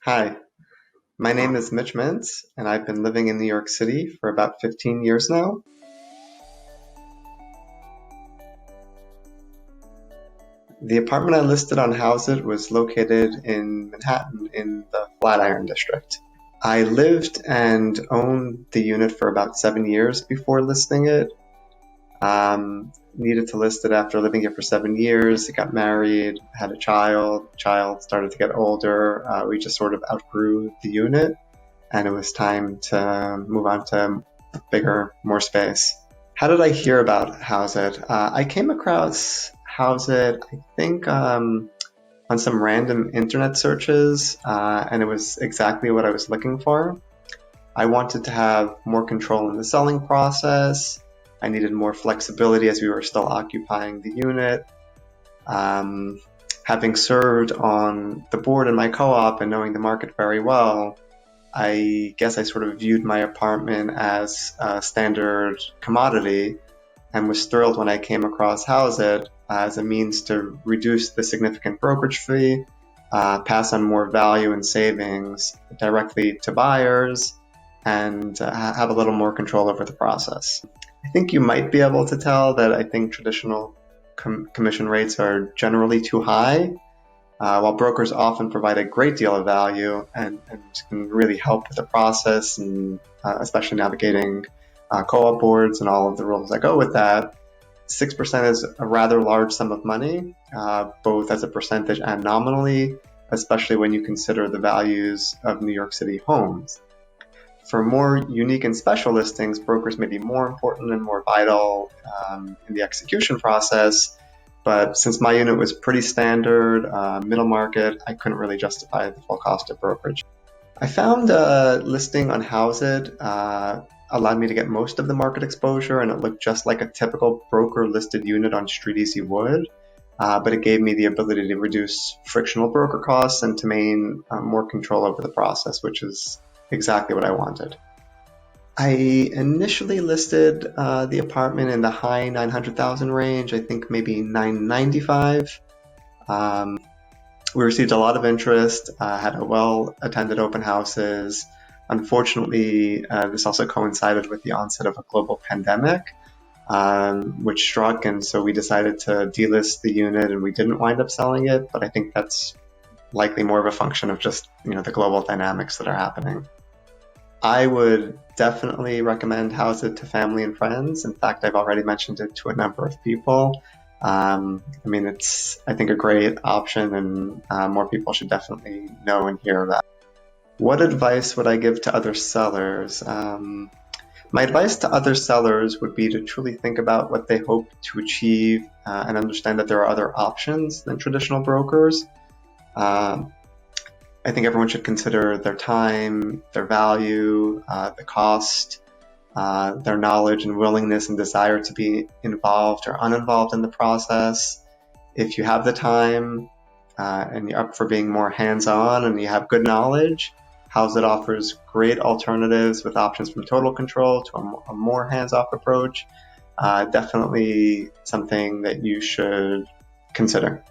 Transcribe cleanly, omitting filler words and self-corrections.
Hi, my name is Mitch Mintz, and I've been living in New York City for about 15 years now. The apartment I listed on Houseit was located in Manhattan in the Flatiron District. I lived and owned the unit for about 7 years before listing it. Needed to list it after living here for 7 years. I got married, had a child. Child started to get older. We just sort of outgrew the unit, and it was time to move on to bigger, more space. How did I hear about Houseit? I came across Houseit, I think, on some random internet searches, and it was exactly what I was looking for. I wanted to have more control in the selling process. I needed more flexibility as we were still occupying the unit. Having served on the board in my co-op and knowing the market very well, I guess I sort of viewed my apartment as a standard commodity and was thrilled when I came across Houseit as a means to reduce the significant brokerage fee, pass on more value and savings directly to buyers, and have a little more control over the process. I think you might be able to tell that I think traditional commission rates are generally too high, while brokers often provide a great deal of value and can really help with the process and especially navigating co-op boards and all of the rules that go with that. 6% is a rather large sum of money, both as a percentage and nominally, especially when you consider the values of New York City homes. For more unique and special listings, brokers may be more important and more vital in the execution process. But since my unit was pretty standard, middle market, I couldn't really justify the full cost of brokerage. I found a listing on Houseit allowed me to get most of the market exposure, and it looked just like a typical broker listed unit on StreetEasy would. But it gave me the ability to reduce frictional broker costs and to maintain more control over the process, which is exactly what I wanted. I initially listed the apartment in the high 900,000 range, I think maybe 995. We received a lot of interest, had a well-attended open houses. Unfortunately, this also coincided with the onset of a global pandemic, which struck, and so we decided to delist the unit, and we didn't wind up selling it, but I think that's likely more of a function of just, the global dynamics that are happening. I would definitely recommend Houseit to family and friends. In fact, I've already mentioned it to a number of people. It's, I think, a great option, and more people should definitely know and hear about it. What advice would I give to other sellers? My advice to other sellers would be to truly think about what they hope to achieve and understand that there are other options than traditional brokers. I think everyone should consider their time, their value, the cost, their knowledge and willingness and desire to be involved or uninvolved in the process. If you have the time and you're up for being more hands-on and you have good knowledge, Houseit offers great alternatives with options from total control to a more hands-off approach. Definitely something that you should consider.